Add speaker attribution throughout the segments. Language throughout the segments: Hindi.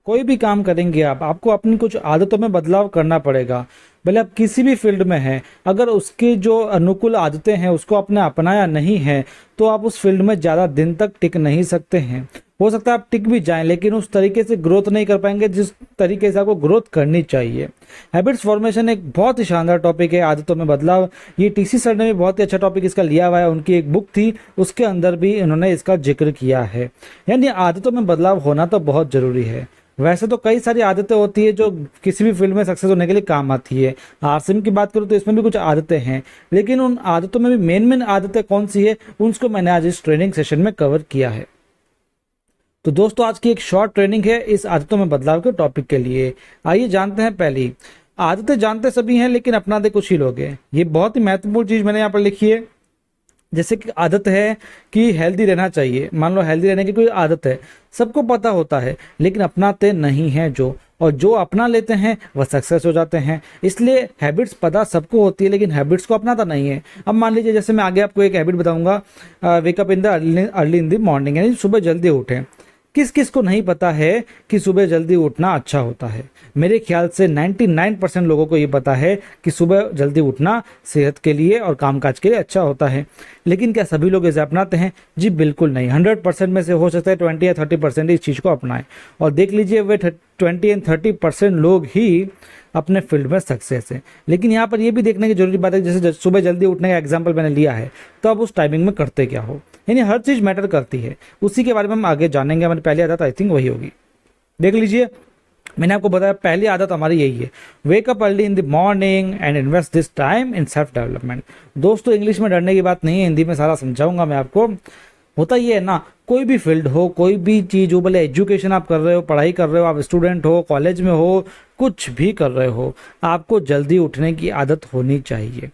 Speaker 1: कोई भी काम करेंगे आपको अपनी कुछ आदतों में बदलाव करना पड़ेगा। भले आप किसी भी फील्ड में हैं, अगर उसकी जो अनुकूल आदतें हैं उसको आपने अपनाया नहीं है तो आप उस फील्ड में ज़्यादा दिन तक टिक नहीं सकते हैं। हो सकता है आप टिक भी जाएं लेकिन उस तरीके से ग्रोथ नहीं कर पाएंगे जिस तरीके से आपको ग्रोथ करनी चाहिए। हैबिट्स फॉर्मेशन एक बहुत ही शानदार टॉपिक है, आदतों में बदलाव। ये टीसी सर ने भी बहुत ही अच्छा टॉपिक इसका लिया हुआ है, उनकी एक बुक थी उसके अंदर भी इन्होंने इसका जिक्र किया है। यानी आदतों में बदलाव होना तो बहुत ज़रूरी है। वैसे तो कई सारी आदतें होती है जो किसी भी फील्ड में सक्सेस होने के लिए काम आती है। आरसीएम की बात करूँ तो इसमें भी कुछ आदतें हैं, लेकिन उन आदतों में भी मेन आदतें कौन सी है उसको मैंने आज इस ट्रेनिंग सेशन में कवर किया है। तो दोस्तों आज की एक शॉर्ट ट्रेनिंग है इस आदतों में बदलाव के टॉपिक के लिए। आइए जानते हैं। पहली आदतें जानते सभी हैं लेकिन अपनाते कुछ ही लोग हैं। ये बहुत ही महत्वपूर्ण चीज मैंने यहाँ पर लिखी है। जैसे कि आदत है कि हेल्दी रहना चाहिए, मान लो हेल्दी रहने की कोई आदत है, सबको पता होता है लेकिन अपनाते नहीं हैं जो, और जो अपना लेते हैं वह सक्सेस हो जाते हैं। इसलिए हैबिट्स पता सबको होती है लेकिन हैबिट्स को अपनाता नहीं है। अब मान लीजिए जैसे मैं आगे आपको एक हैबिट बताऊंगा, wake up in the early in the morning, यानी सुबह जल्दी उठें। किस किस को नहीं पता है कि सुबह जल्दी उठना अच्छा होता है? मेरे ख्याल से 99% लोगों को ये पता है कि सुबह जल्दी उठना सेहत के लिए और कामकाज के लिए अच्छा होता है। लेकिन क्या सभी लोग इसे अपनाते हैं? जी बिल्कुल नहीं। 100% में से हो सकता है 20 या 30% इस चीज़ को अपनाएं, और देख लीजिए वे 20 या 30% लोग ही अपने फील्ड में सक्सेस है। लेकिन यहाँ पर यह भी देखने की जरूरी बात है, जैसे सुबह जल्दी उठने का एग्जाम्पल मैंने लिया है, तो अब उस टाइमिंग में करते क्या हो, यानी हर चीज़ मैटर करती है। उसी के बारे में हम आगे जानेंगे। हमारी पहली आदत आई थिंक वही होगी। देख लीजिए मैंने आपको बताया पहली आदत हमारी यही है, wake up early in the morning and invest this time in self development. दोस्तों इंग्लिश में डरने की बात नहीं है, हिंदी में सारा समझाऊंगा मैं आपको। होता ये है ना, कोई भी फील्ड हो, कोई भी चीज़ हो, भले एजुकेशन आप कर रहे हो, पढ़ाई कर रहे हो, आप स्टूडेंट हो, कॉलेज में हो, कुछ भी कर रहे हो, आपको जल्दी उठने की आदत होनी चाहिए।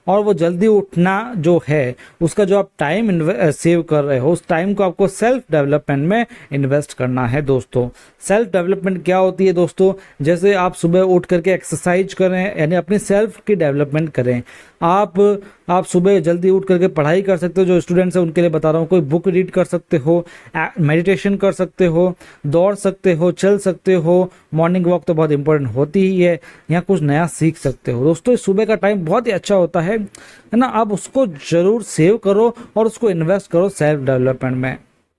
Speaker 1: और वो जल्दी उठना जो है उसका जो आप टाइम सेव कर रहे हो, उस टाइम को आपको सेल्फ डेवलपमेंट में इन्वेस्ट करना है। दोस्तों सेल्फ डेवलपमेंट क्या होती है दोस्तों? जैसे आप सुबह उठ करके एक्सरसाइज करें, यानी अपनी सेल्फ की डेवलपमेंट करें। आप सुबह जल्दी उठ करके पढ़ाई कर सकते हो, जो स्टूडेंट्स हैं उनके लिए बता रहा हूँ। कोई बुक रीड कर सकते हो, मेडिटेशन कर सकते हो, दौड़ सकते हो, चल सकते हो, मॉर्निंग वॉक तो बहुत इंपॉर्टेंट होती ही है, यहाँ कुछ नया सीख सकते हो। दोस्तों इस सुबह का टाइम बहुत ही अच्छा होता है ना, आप उसको जरूर सेव करो और उसको इन्वेस्ट करो सेल्फ डेवलपमेंट में।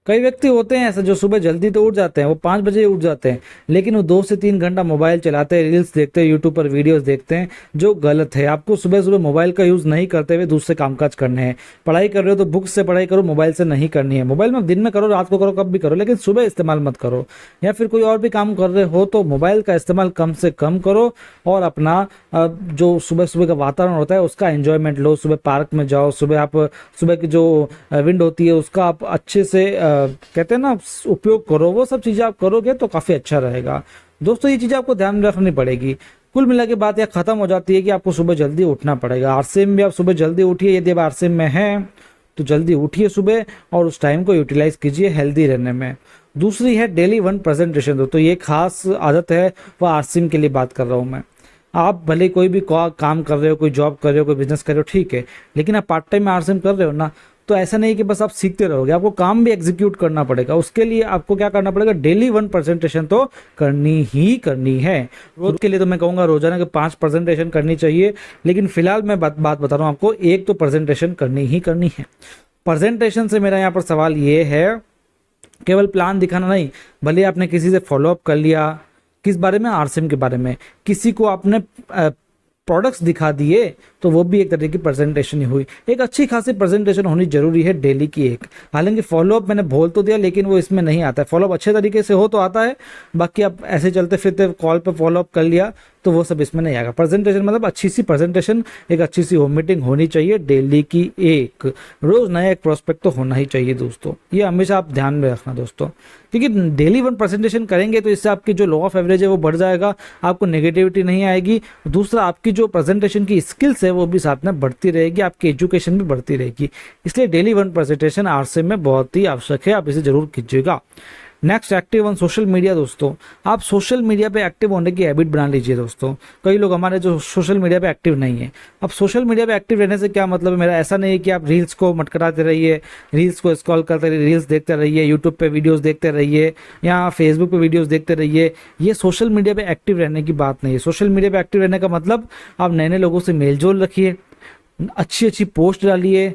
Speaker 1: कई व्यक्ति होते हैं ऐसे जो सुबह जल्दी तो उठ जाते हैं, वो 5 बजे उठ जाते हैं, लेकिन वो 2 से 3 घंटा मोबाइल चलाते हैं, रील्स देखते हैं, यूट्यूब पर वीडियोस देखते हैं, जो गलत है। आपको सुबह सुबह मोबाइल का यूज़ नहीं करते हुए दूसरे कामकाज करने हैं। पढ़ाई कर रहे हो तो बुक से पढ़ाई करो, मोबाइल से नहीं करनी है। मोबाइल में दिन में करो, रात को करो, कब भी करो, लेकिन सुबह इस्तेमाल मत करो। या फिर कोई और भी काम कर रहे हो तो मोबाइल का इस्तेमाल कम से कम करो, और अपना जो सुबह सुबह का वातावरण होता है उसका एंजॉयमेंट लो। सुबह पार्क में जाओ, सुबह की जो विंड होती है उसका आप अच्छे से कहते हैं ना उपयोग करो। वो सब चीज़ें आप करोगे तो काफ़ी अच्छा रहेगा। दोस्तों ये चीज़ें आपको ध्यान में रखनी पड़ेगी। कुल मिला के बात यह खत्म हो जाती है कि आपको सुबह जल्दी उठना पड़ेगा। आरसीएम भी आप सुबह जल्दी उठिए, यदि आप आरसीएम में हैं तो जल्दी उठिए सुबह और उस टाइम को यूटिलाइज कीजिए हेल्दी रहने में। दूसरी है डेली 1 प्रेजेंटेशन दो। तो ये खास आदत है, वह आरसीएम के लिए बात कर रहा हूँ मैं। आप भले कोई भी काम कर रहे हो, कोई जॉब कर रहे हो, कोई बिजनेस कर रहे हो, ठीक है, लेकिन आप पार्ट टाइम में आरसीएम कर रहे हो ना, तो ऐसा नहीं कि बस आप सीखते रहोगे, आपको काम भी एग्जीक्यूट करना पड़ेगा। उसके लिए आपको क्या करना पड़ेगा? डेली 1 प्रेजेंटेशन तो करनी ही करनी है। रोज के लिए तो मैं कहूँगा रोजाना के 5 प्रेजेंटेशन करनी चाहिए, लेकिन फिलहाल मैं बात बता रहा हूँ आपको, एक तो प्रेजेंटेशन करनी ही करनी है। प्रेजेंटेशन से मेरा यहाँ पर सवाल ये है, केवल प्लान दिखाना नहीं, भले आपने किसी से फॉलोअप कर लिया, किस बारे में? आरसीएम के बारे में। किसी को आपने प्रोडक्ट्स दिखा दिए तो वो भी एक तरह की प्रेजेंटेशन ही हुई। एक अच्छी खासी प्रेजेंटेशन होनी जरूरी है डेली की एक। हालांकि फॉलोअप मैंने बोल तो दिया लेकिन वो इसमें नहीं आता है। फॉलोअप अच्छे तरीके से हो तो आता है, बाकी आप ऐसे चलते फिरते कॉल पे फॉलोअप कर लिया तो वो सब इसमें नहीं आएगा। प्रेजेंटेशन मतलब अच्छी सी प्रेजेंटेशन, एक अच्छी सी होम मीटिंग होनी चाहिए डेली की एक। रोज नया एक प्रोस्पेक्ट तो होना ही चाहिए दोस्तों, ये हमेशा आप ध्यान में रखना दोस्तों, क्योंकि डेली 1 प्रेजेंटेशन करेंगे तो इससे आपकी जो लॉ ऑफ एवरेज है वो बढ़ जाएगा, आपको नेगेटिविटी नहीं आएगी। दूसरा, आपकी जो प्रेजेंटेशन की स्किल्स है वो भी साथ में बढ़ती रहेगी, आपकी एजुकेशन भी बढ़ती रहेगी। इसलिए डेली 1 प्रेजेंटेशन आरसीएम में बहुत ही आवश्यक है, आप इसे जरूर कीजिएगा। Next, active on social media. दोस्तों आप सोशल मीडिया पे एक्टिव होने की हैबिट बना लीजिए। दोस्तों कई लोग हमारे जो सोशल मीडिया पे एक्टिव नहीं है। अब सोशल मीडिया पे एक्टिव रहने से क्या मतलब है मेरा, ऐसा नहीं है कि आप रील्स को मटकराते रहिए, रील्स को स्क्रॉल करते रहिए, रील्स देखते रहिए, यूट्यूब पे वीडियोस देखते रहिए या फेसबुक पे वीडियोस देखते रहिए। ये सोशल मीडिया पे एक्टिव रहने की बात नहीं है। सोशल मीडिया पे एक्टिव रहने का मतलब आप नए नए लोगों से मेल जोल रखिए, अच्छी अच्छी पोस्ट डालिए,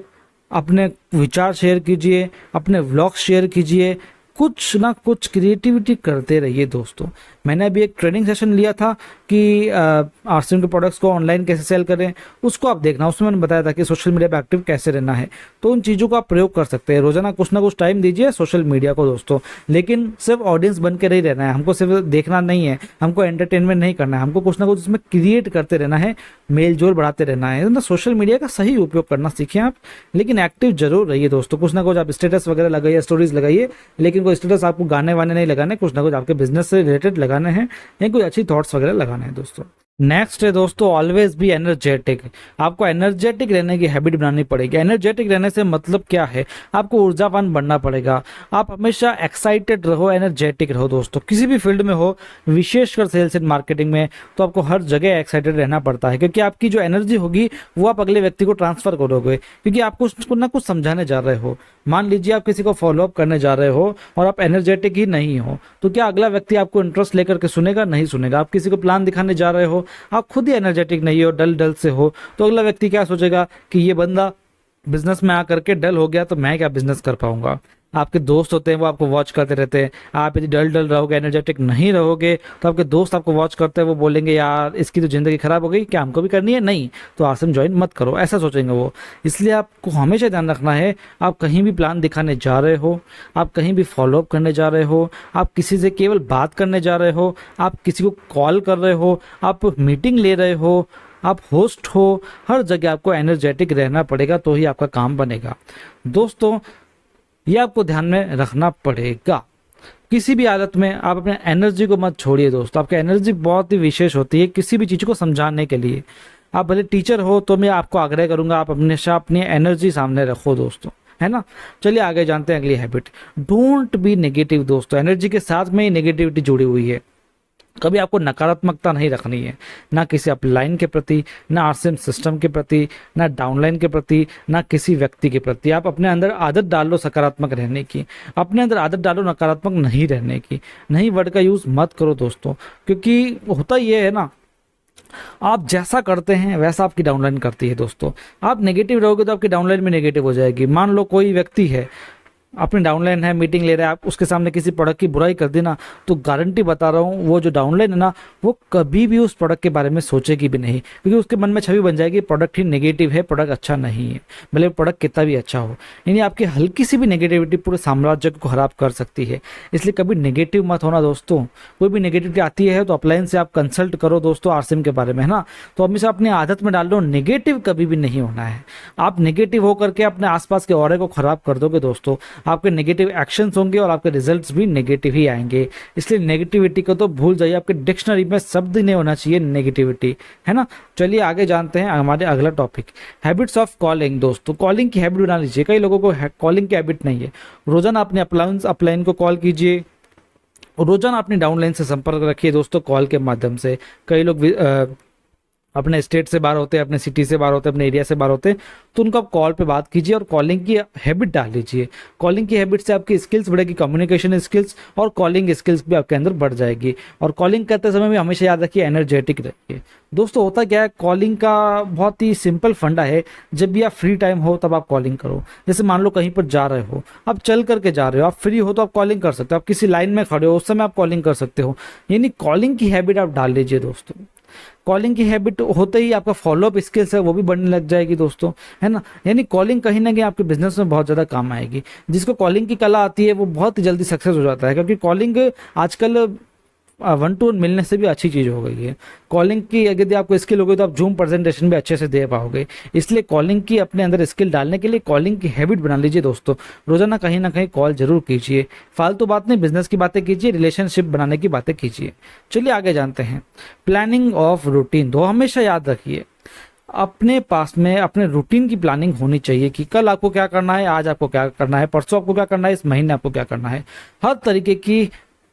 Speaker 1: अपने विचार शेयर कीजिए, अपने व्लॉग शेयर कीजिए, कुछ ना कुछ क्रिएटिविटी करते रहिए। दोस्तों मैंने अभी एक ट्रेनिंग सेशन लिया था कि आरसीएम के प्रोडक्ट्स को ऑनलाइन कैसे सेल करें, उसको आप देखना। उसमें मैंने बताया था कि सोशल मीडिया पे एक्टिव कैसे रहना है। तो उन चीज़ों को आप प्रयोग कर सकते हैं। रोजाना कुछ ना कुछ टाइम दीजिए सोशल मीडिया को दोस्तों, लेकिन सिर्फ ऑडियंस बन के नहीं रहना है। हमको सिर्फ देखना नहीं है, हमको एंटरटेनमेंट नहीं करना है, हमको कुछ ना कुछ उसमें क्रिएट करते रहना है, मेल जोल बढ़ाते रहना है। तो सोशल मीडिया का सही उपयोग करना सीखें आप, लेकिन एक्टिव जरूर रहिए दोस्तों। कुछ ना कुछ आप स्टेटस वगैरह लगाइए, स्टोरीज लगाइए, लेकिन कोई स्टेटस आपको गाने वाने नहीं लगाने, कुछ ना कुछ आपके बिजनेस से रिलेटेड लगाने हैं या कोई अच्छी थॉट्स वगैरह लगाने हैं दोस्तों। नेक्स्ट है दोस्तों, ऑलवेज बी एनर्जेटिक। आपको एनर्जेटिक रहने की हैबिट बनानी पड़ेगी। एनर्जेटिक रहने से मतलब क्या है, आपको ऊर्जावान बनना पड़ेगा। आप हमेशा एक्साइटेड रहो, एनर्जेटिक रहो दोस्तों। किसी भी फील्ड में हो, विशेषकर सेल्स एंड मार्केटिंग में, तो आपको हर जगह एक्साइटेड रहना पड़ता है, क्योंकि आपकी जो एनर्जी होगी वो आप अगले व्यक्ति को ट्रांसफर करोगे, क्योंकि आप कुछ ना कुछ समझाने जा रहे हो। मान लीजिए आप किसी को फॉलोअप करने जा रहे हो और आप एनर्जेटिक ही नहीं हो, तो क्या अगला व्यक्ति आपको इंटरेस्ट लेकर के सुनेगा? नहीं सुनेगा। आप किसी को प्लान दिखाने जा रहे हो, आप खुद ही एनर्जेटिक नहीं हो, डल डल से हो, तो अगला व्यक्ति क्या सोचेगा कि ये बंदा बिजनेस में आकर के डल हो गया, तो मैं क्या बिजनेस कर पाऊंगा। आपके दोस्त होते हैं वो आपको वॉच करते रहते हैं। आप यदि डल डल रहोगे, एनर्जेटिक नहीं रहोगे, तो आपके दोस्त आपको वॉच करते हैं, वो बोलेंगे यार इसकी तो जिंदगी खराब हो गई, क्या हमको भी करनी है? नहीं, तो आसम ज्वाइन मत करो, ऐसा सोचेंगे वो। इसलिए आपको हमेशा ध्यान रखना है, आप कहीं भी प्लान दिखाने जा रहे हो, आप कहीं भी फॉलोअप करने जा रहे हो, आप किसी से केवल बात करने जा रहे हो, आप किसी को कॉल कर रहे हो, आप मीटिंग ले रहे हो, आप होस्ट हो, हर जगह आपको एनर्जेटिक रहना पड़ेगा, तो ही आपका काम बनेगा। दोस्तों ये आपको ध्यान में रखना पड़ेगा। किसी भी हालत में आप अपने एनर्जी को मत छोड़िए दोस्तों। आपकी एनर्जी बहुत ही विशेष होती है किसी भी चीज़ को समझाने के लिए। आप भले टीचर हो, तो मैं आपको आग्रह करूंगा आप हमेशा अपनी एनर्जी सामने रखो दोस्तों, है ना। चलिए आगे जानते हैं अगली हैबिट, डोंट बी नेगेटिव। दोस्तों एनर्जी के साथ में ही नेगेटिविटी जुड़ी हुई है। कभी आपको नकारात्मकता नहीं रखनी है, ना किसी अपलाइन के प्रति, ना आरसीएम सिस्टम के प्रति, ना डाउनलाइन के प्रति, ना किसी व्यक्ति के प्रति। आप अपने अंदर आदत डाल लो सकारात्मक रहने की, अपने अंदर आदत डालो नकारात्मक नहीं रहने की। नहीं वर्ड का यूज मत करो दोस्तों, क्योंकि होता ये है ना, आप जैसा करते हैं वैसा आपकी डाउनलाइन करती है दोस्तों। आप नेगेटिव रहोगे तो आपकी डाउनलाइन भी नेगेटिव हो जाएगी। मान लो कोई व्यक्ति है, अपनी डाउनलाइन है, मीटिंग ले रहा है, आप उसके सामने किसी प्रोडक्ट की बुराई कर देना, तो गारंटी बता रहा हूँ वो जो डाउनलाइन है ना, वो कभी भी उस प्रोडक्ट के बारे में सोचेगी भी नहीं, क्योंकि उसके मन में छवि बन जाएगी प्रोडक्ट ही नेगेटिव है, प्रोडक्ट अच्छा नहीं है, भले प्रोडक्ट कितना भी अच्छा हो। यानी आपकी हल्की सी भी नेगेटिविटी पूरे साम्राज्य को खराब कर सकती है। इसलिए कभी नेगेटिव मत होना दोस्तों। कोई भी नेगेटिविटी आती है तो अपलाइन से आप कंसल्ट करो दोस्तों आरसीएम के बारे में, है ना। तो हमेशा अपनी आदत में डाल लो, नेगेटिव कभी भी नहीं होना है। आप नेगेटिव होकर के अपने आसपास के ऑरे को खराब कर दोगे दोस्तों, आपके नेगेटिव एक्शंस होंगे और आपके रिजल्ट्स भी नेगेटिव ही आएंगे। इसलिए नेगेटिविटी को तो भूल जाइए, आपके डिक्शनरी में शब्द नहीं होना चाहिए नेगेटिविटी, है ना। चलिए आगे जानते हैं हमारे अगला टॉपिक, हैबिट्स ऑफ कॉलिंग। दोस्तों कॉलिंग की हैबिट बना लीजिए। कई लोगों को कॉलिंग की हैबिट नहीं है। रोजाना अपने अपलाइन को कॉल कीजिए, रोजाना अपनी डाउनलाइन से संपर्क रखिए दोस्तों कॉल के माध्यम से। कई लोग अपने स्टेट से बाहर होते हैं, अपने सिटी से बाहर होते हैं, अपने एरिया से बाहर होते हैं, तो उनको आप कॉल पे बात कीजिए और कॉलिंग की हैबिट डाल लीजिए। कॉलिंग की हैबिट से आपकी स्किल्स बढ़ेगी, कम्युनिकेशन स्किल्स और कॉलिंग स्किल्स भी आपके अंदर बढ़ जाएगी। और कॉलिंग करते समय भी हमेशा याद रखिए एनर्जेटिक रहिए। दोस्तों होता क्या है, कॉलिंग का बहुत ही सिंपल फंडा है। जब भी आप फ्री टाइम हो तब आप कॉलिंग करो। जैसे मान लो कहीं पर जा रहे हो, आप चल करके जा रहे हो, आप फ्री हो तो आप कॉलिंग कर सकते हो। आप किसी लाइन में खड़े हो उस समय आप कॉलिंग कर सकते हो। यानी कॉलिंग की हैबिट आप डाल लीजिए दोस्तों। कॉलिंग की हैबिट होते ही आपका फॉलोअप स्किल्स है वो भी बढ़ने लग जाएगी दोस्तों, है ना। यानी कॉलिंग कहीं ना कहीं आपके बिजनेस में बहुत ज़्यादा काम आएगी। जिसको कॉलिंग की कला आती है वो बहुत ही जल्दी सक्सेस हो जाता है, क्योंकि कॉलिंग आजकल 1 to 1 मिलने से भी अच्छी चीज़ हो गई है। कॉलिंग की यदि आपको स्किल होगी तो आप जूम प्रेजेंटेशन भी अच्छे से दे पाओगे। इसलिए कॉलिंग की अपने अंदर स्किल डालने के लिए कॉलिंग की हैबिट बना लीजिए दोस्तों। रोजाना कहीं ना कहीं कॉल जरूर कीजिए। फालतू बात नहीं, बिजनेस की बातें कीजिए, रिलेशनशिप बनाने की बातें कीजिए। चलिए आगे जानते हैं, प्लानिंग ऑफ रूटीन। तो हमेशा याद रखिए अपने पास में अपने रूटीन की प्लानिंग होनी चाहिए कि कल आपको क्या करना है, आज आपको क्या करना है, परसों आपको क्या करना है, इस महीने आपको क्या करना है। हर तरीके की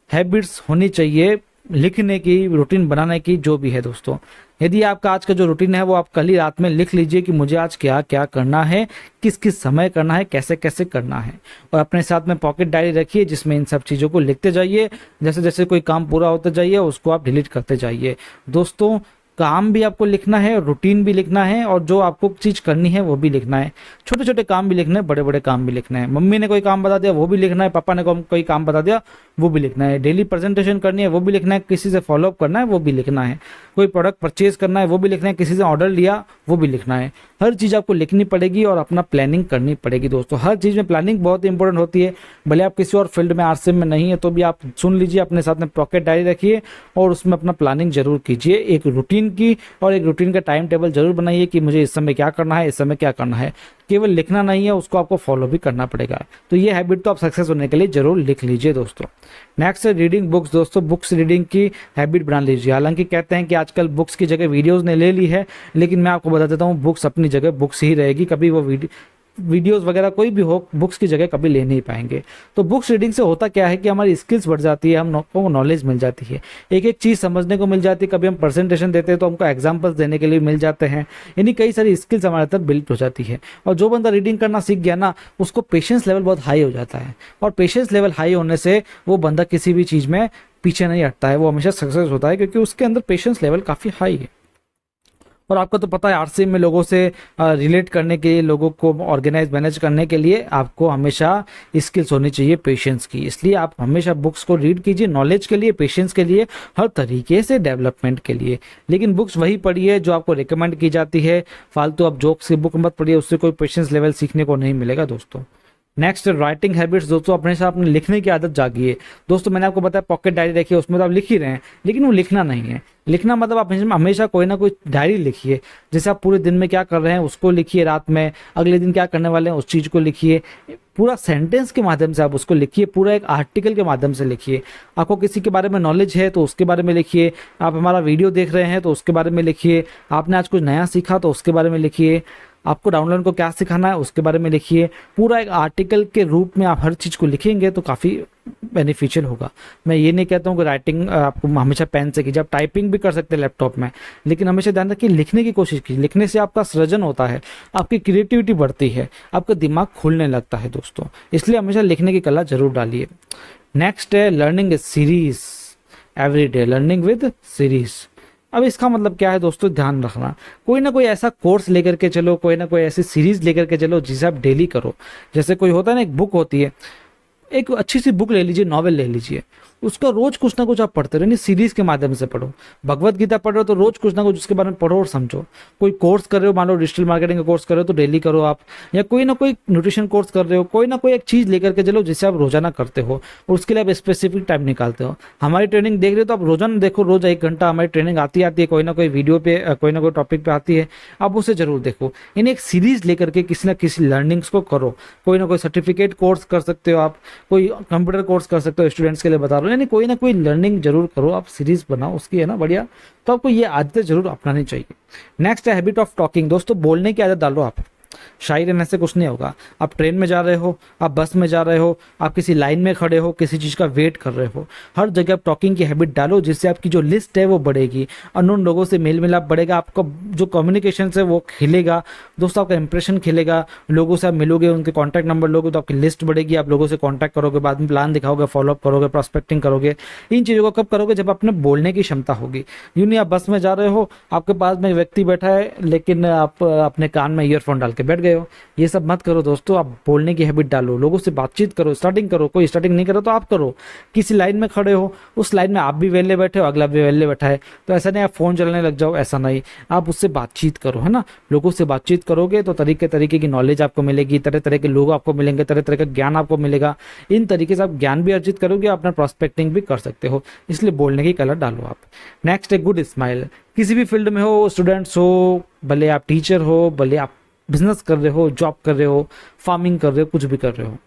Speaker 1: हैबिट्स होनी चाहिए, लिखने की, रूटीन बनाने की, जो भी है दोस्तों। यदि आपका आज का जो रूटीन है वो आप कल ही रात में लिख लीजिए कि मुझे आज क्या क्या करना है, किस किस समय करना है, कैसे कैसे करना है। और अपने साथ में पॉकेट डायरी रखिए जिसमें इन सब चीज़ों को लिखते जाइए। जैसे जैसे कोई काम पूरा होते जाइए उसको आप डिलीट करते जाइए। दोस्तों, काम भी आपको लिखना है, रूटीन भी लिखना है, और जो आपको चीज करनी है वो भी लिखना है। छोटे छोटे काम भी लिखने हैं, बड़े बड़े काम भी लिखना है। मम्मी ने कोई काम बता दिया वो भी लिखना है, पापा ने कोई काम बता दिया वो भी लिखना है। डेली प्रेजेंटेशन करनी है वो भी लिखना है, किसी से फॉलोअप करना है वो भी लिखना है, कोई प्रोडक्ट परचेज करना है वो भी लिखना है, किसी से ऑर्डर लिया वो भी लिखना है। हर चीज़ आपको लिखनी पड़ेगी और अपना प्लानिंग करनी पड़ेगी दोस्तों। हर चीज़ में प्लानिंग बहुत इंपॉर्टेंट होती है। भले आप किसी और फील्ड में आरसीएम में नहीं है तो भी आप सुन लीजिए, अपने साथ में पॉकेट डायरी रखिए और उसमें अपना प्लानिंग जरूर कीजिए, एक रूटीन की, और एक रूटीन का टाइम टेबल जरूर बनाइए कि मुझे इस समय क्या करना है, इस समय क्या करना है। केवल लिखना नहीं है, उसको आपको फॉलो भी करना पड़ेगा। तो ये हैबिट तो आप सक्सेस होने के लिए जरूर लिख लीजिए दोस्तों। नेक्स्ट है रीडिंग बुक्स। दोस्तों, बुक्स रीडिंग की हैबिट बना लीजिए। हालांकि कहते हैं कि आजकल बुक्स की जगह वीडियोस ने ले ली है, लेकिन मैं आपको बता देता हूँ बुक्स अपनी जगह बुक्स ही रहेगी। कभी वो वीडियोस वगैरह कोई भी हो, बुक्स की जगह कभी ले नहीं पाएंगे। तो बुक्स रीडिंग से होता क्या है कि हमारी स्किल्स बढ़ जाती है, हमको नॉलेज मिल जाती है, एक एक चीज़ समझने को मिल जाती है। कभी हम प्रेजेंटेशन देते हैं तो हमको एग्जांपल्स देने के लिए मिल जाते हैं, यानी कई सारी स्किल्स हमारे अंदर बिल्ड हो जाती है। और जो बंदा रीडिंग करना सीख गया ना, उसको पेशेंस लेवल बहुत हाई हो जाता है, और पेशेंस लेवल हाई होने से वो बंदा किसी भी चीज़ में पीछे नहीं हटता है, वो हमेशा सक्सेस होता है, क्योंकि उसके अंदर पेशेंस लेवल काफ़ी हाई है। और आपको तो पता है आरसीएम में लोगों से रिलेट करने के लिए, लोगों को ऑर्गेनाइज मैनेज करने के लिए आपको हमेशा स्किल्स होनी चाहिए पेशेंस की। इसलिए आप हमेशा बुक्स को रीड कीजिए, नॉलेज के लिए, पेशेंस के लिए, हर तरीके से डेवलपमेंट के लिए। लेकिन बुक्स वही पढ़िए जो आपको रिकमेंड की जाती है। फालतू आप जोक्स की बुक मत पढ़िए, उससे कोई पेशेंस लेवल सीखने को नहीं मिलेगा दोस्तों। Next, writing habits. दोस्तों, अपने से आपने लिखने की आदत जागी है। दोस्तों, मैंने आपको बताया पॉकेट डायरी रखिए, उसमें तो आप लिख ही रहे हैं, लेकिन वो लिखना नहीं है। लिखना मतलब आप हमेशा कोई ना कोई डायरी लिखिए। जैसे आप पूरे दिन में क्या कर रहे हैं उसको लिखिए, रात में अगले दिन क्या करने वाले हैं उस चीज़ को लिखिए। पूरा सेंटेंस के माध्यम से आप उसको लिखिए, पूरा एक आर्टिकल के माध्यम से लिखिए। आपको किसी के बारे में नॉलेज है तो उसके बारे में लिखिए, आप हमारा वीडियो देख रहे हैं तो उसके बारे में लिखिए, आपने आज कुछ नया सीखा तो उसके बारे में लिखिए, आपको डाउनलोड को क्या सिखाना है उसके बारे में लिखिए। पूरा एक आर्टिकल के रूप में आप हर चीज़ को लिखेंगे तो काफ़ी बेनिफिशियल होगा। मैं ये नहीं कहता हूँ कि राइटिंग आपको हमेशा पेन से कीजिए, आप टाइपिंग भी कर सकते हैं लैपटॉप में, लेकिन हमेशा ध्यान रखिए लिखने की कोशिश कीजिए। लिखने से आपका सृजन होता है, आपकी क्रिएटिविटी बढ़ती है, आपका दिमाग खुलने लगता है दोस्तों। इसलिए हमेशा लिखने की कला जरूर डालिए। नेक्स्ट है learning series every day, learning with series. अब इसका मतलब क्या है दोस्तों, ध्यान रखना, कोई ना कोई ऐसा कोर्स लेकर के चलो, कोई ना कोई ऐसी सीरीज लेकर के चलो जिसे आप डेली करो। जैसे कोई होता है ना, एक बुक होती है, एक अच्छी सी बुक ले लीजिए, नॉवेल ले लीजिए, उसका रोज कुछ ना कुछ आप पढ़ते रहो, सीरीज के माध्यम से पढ़ो। भगवत गीता पढ़ रहे हो तो रोज कुछ ना कुछ उसके बारे में पढ़ो और समझो। कोई कोर्स कर रहे हो, मान लो डिजिटल मार्केटिंग का कोर्स कर रहे हो तो डेली करो आप, या कोई ना कोई न्यूट्रिशन कोर्स कर रहे हो, कोई ना कोई एक चीज लेकर के चलो जिसे आप रोजाना करते हो और उसके लिए आप स्पेसिफिक टाइम निकालते हो। हमारी ट्रेनिंग देख रहे हो तो आप रोजाना देखो, रोज 1 घंटा हमारी ट्रेनिंग आती है, कोई ना कोई वीडियो पे, कोई ना कोई टॉपिक पे आती है, आप उसे जरूर देखो। इन्हें एक सीरीज लेकर के किसी ना किसी लर्निंग्स को करो। कोई ना कोई सर्टिफिकेट कोर्स कर सकते हो आप, कोई कंप्यूटर कोर्स कर सकते हो, स्टूडेंट्स के लिए बता रहा हूँ, यानी कोई ना कोई लर्निंग जरूर करो आप, सीरीज बनाओ उसकी, है ना बढ़िया। तो आपको ये आदतें जरूर अपनानी चाहिए। नेक्स्ट है हैबिट ऑफ टॉकिंग। दोस्तों, बोलने की आदत डालो आप। शायरी रहने से कुछ नहीं होगा। आप ट्रेन में जा रहे हो, आप बस में जा रहे हो, आप किसी लाइन में खड़े हो, किसी चीज़ का वेट कर रहे हो, हर जगह आप टॉकिंग की हैबिट डालो, जिससे आपकी जो लिस्ट है वो बढ़ेगी, अननोन लोगों से मेल मिलाप बढ़ेगा, आपका जो कम्युनिकेशन है वो खिलेगा दोस्तों, आपका इंप्रेशन खिलेगा। लोगों से आप मिलोगे, उनके कॉन्टैक्ट नंबर लोगे तो आपकी लिस्ट बढ़ेगी, आप लोगों से कॉन्टैक्ट करोगे, बाद में प्लान दिखाओगे, फॉलोअप करोगे, प्रॉस्पेक्टिंग करोगे। इन चीज़ों को कब करोगे, जब अपने बोलने की क्षमता होगी। यूँ नहीं आप बस में जा रहे हो, आपके पास में व्यक्ति बैठा है लेकिन आप अपने कान में ईयरफोन डाल के बैठ गए हो, ये सब मत करो दोस्तों। आप बोलने की हैबिट डालो, लोगों से बातचीत करो, स्टार्टिंग करो। कोई स्टार्टिंग नहीं करो तो आप करो। किसी लाइन में खड़े हो, उस लाइन में आप भी वेले बैठे हो, अगला भी वेले बैठा है, तो ऐसा नहीं आप फोन चलाने लग जाओ, ऐसा नहीं, आप उससे बातचीत करो, है ना। लोगों से बातचीत करोगे तो तरीके तरीके की नॉलेज आपको मिलेगी, तरह तरह के लोग आपको मिलेंगे, तरह तरह का ज्ञान आपको मिलेगा। इन तरीके से आप ज्ञान भी अर्जित करोगे, अपना प्रॉस्पेक्टिंग भी कर सकते हो। इसलिए बोलने की कला डालो आप। नेक्स्ट है गुड स्माइल। किसी भी फील्ड में हो, स्टूडेंट्स हो, भले आप टीचर हो, भले आप बिजनेस कर रहे हो, जॉब कर रहे हो, फार्मिंग कर रहे हो, कुछ भी कर रहे हो,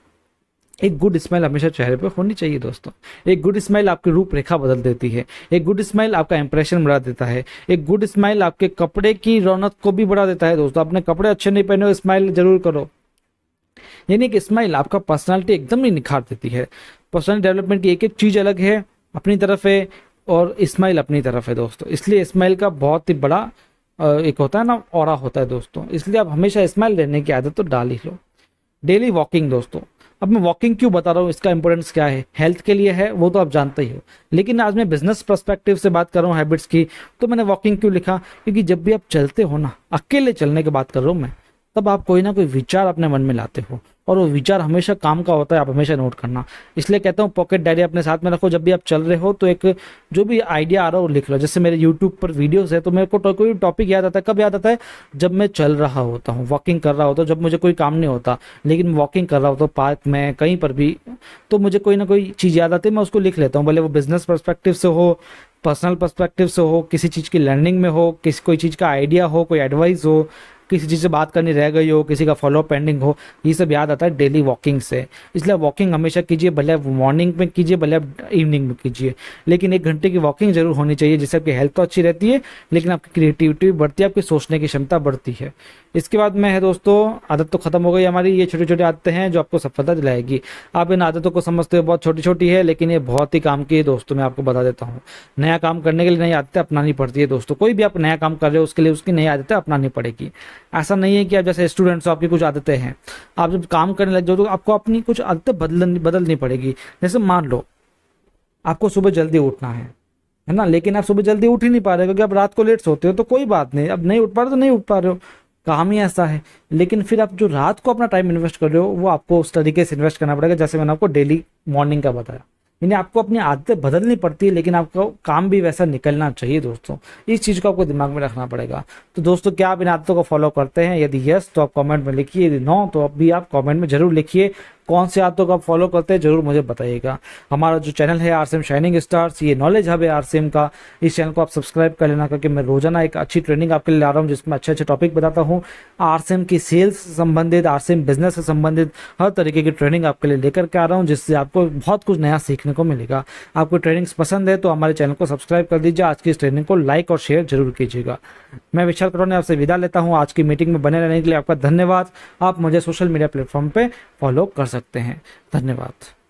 Speaker 1: एक गुड स्माइल हमेशा चेहरे पे होनी चाहिए दोस्तों। एक गुड स्माइल आपकी रूपरेखा बदल देती है, एक गुड स्माइल आपका इंप्रेशन बढ़ा देता है, एक गुड स्माइल आपके कपड़े की रौनक को भी बढ़ा देता है दोस्तों। अपने कपड़े अच्छे नहीं पहने हो, स्माइल जरूर करो। यानी कि स्माइल आपका पर्सनालिटी एकदम ही निखार देती है। पर्सनल डेवलपमेंट की एक एक चीज अलग है, अपनी तरफ है, और स्माइल अपनी तरफ है दोस्तों। इसलिए स्माइल का बहुत ही बड़ा एक होता है ना, ऑरा होता है दोस्तों। इसलिए आप हमेशा स्माइल लेने की आदत तो डाल ही लो। डेली वॉकिंग दोस्तों, अब मैं वॉकिंग क्यों बता रहा हूँ, इसका इंपॉर्टेंस क्या है, हेल्थ के लिए है वो तो आप जानते ही हो, लेकिन आज मैं बिजनेस पर्सपेक्टिव से बात कर रहा हूँ हैबिट्स की। तो मैंने वॉकिंग क्यों लिखा, क्योंकि जब भी आप चलते हो ना, अकेले चलने की बात कर रहा हूँ मैं, तब आप कोई ना कोई विचार अपने मन में लाते हो, और वो विचार हमेशा काम का होता है, आप हमेशा नोट करना। इसलिए कहता हूँ पॉकेट डायरी अपने साथ में रखो। जब भी आप चल रहे हो तो एक जो भी आइडिया आ रहा हो लिख लो। जैसे मेरे यूट्यूब पर वीडियोस है तो मेरे को कोई टॉपिक याद आता है, कब याद आता है, जब मैं चल रहा होता हूँ, वॉकिंग कर रहा होता हूँ, जब मुझे कोई काम नहीं होता लेकिन वॉकिंग कर रहा होता हूँ पार्क में कहीं पर भी, तो मुझे कोई ना कोई चीज़ याद आती है, मैं उसको लिख लेता हूँ। भले वो बिजनेस पर्सपेक्टिव से हो, पर्सनल पर्सपेक्टिव से हो, किसी चीज़ की लर्निंग में हो, किसी कोई चीज़ का आइडिया हो, कोई एडवाइस हो, किसी चीज़ से बात करनी रह गई हो, किसी का फॉलो पेंडिंग हो, ये सब याद आता है डेली वॉकिंग से। इसलिए वॉकिंग हमेशा कीजिए, भले आप मॉर्निंग में कीजिए, भले आप इवनिंग में कीजिए, लेकिन 1 घंटे की वॉकिंग जरूर होनी चाहिए, जिससे आपकी हेल्थ तो अच्छी रहती है, लेकिन आपकी क्रिएटिविटी बढ़ती है, आपकी सोचने की क्षमता बढ़ती है। इसके बाद में है दोस्तों, आदत तो खत्म हो गई हमारी, ये छोटी छोटी आदतें हैं जो आपको सफलता दिलाएगी। आप इन आदतों को समझते हो बहुत छोटी छोटी है, लेकिन ये बहुत ही काम की है दोस्तों। मैं आपको बता देता हूँ, नया काम करने के लिए नई आदतें अपनानी पड़ती है दोस्तों। कोई भी आप नया काम कर रहे हो उसके लिए उसकी नई आदतें अपनानी पड़ेगी। ऐसा नहीं है कि आप जैसे स्टूडेंट्स हो, आपकी कुछ आदतें हैं, आप जब काम करने लग जाओ तो आपको अपनी कुछ आदतें बदलनी पड़ेगी। जैसे मान लो आपको सुबह जल्दी उठना है ना, लेकिन आप सुबह जल्दी उठ ही नहीं पा रहे क्योंकि आप रात को लेट सोते हो, तो कोई बात नहीं, अब नहीं उठ पा रहे तो नहीं उठ पा रहे हो, काम ही ऐसा है। लेकिन फिर आप जो रात को अपना टाइम इन्वेस्ट कर रहे हो वो आपको उस तरीके से इन्वेस्ट करना पड़ेगा जैसे मैंने आपको डेली मॉर्निंग का बताया। यानी आपको अपनी आदतें बदलनी पड़ती है, लेकिन आपको काम भी वैसा निकलना चाहिए दोस्तों। इस चीज़ को आपको दिमाग में रखना पड़ेगा। तो दोस्तों, क्या आप इन आदतों को फॉलो करते हैं? यदि यस तो आप कमेंट में लिखिए, यदि नो तो अब भी आप कमेंट में जरूर लिखिए कौन सी आदतों को आप फॉलो करते हैं, जरूर मुझे बताइएगा। हमारा जो चैनल है आरसीएम शाइनिंग स्टार्स, ये नॉलेज हब है आरसीएम का, इस चैनल को आप सब्सक्राइब कर लेना, क्योंकि मैं रोजाना एक अच्छी ट्रेनिंग आपके लिए ला रहा हूँ जिसमें अच्छे अच्छे टॉपिक बताता हूँ। आरसीएम की सेल्स से संबंधित, आरसीएम बिजनेस से संबंधित हर तरीके की ट्रेनिंग आपके लिए लेकर के आ रहा हूँ, जिससे आपको बहुत कुछ नया सीखने को मिलेगा। आपको ट्रेनिंग्स पसंद है तो हमारे चैनल को सब्सक्राइब कर दीजिए, आज की इस ट्रेनिंग को लाइक और शेयर जरूर कीजिएगा। मैं विशाल करोने आपसे विदा लेता हूँ। आज की मीटिंग में बने रहने के लिए आपका धन्यवाद। आप मुझे सोशल मीडिया प्लेटफॉर्म पे फॉलो कर सकते हैं। धन्यवाद।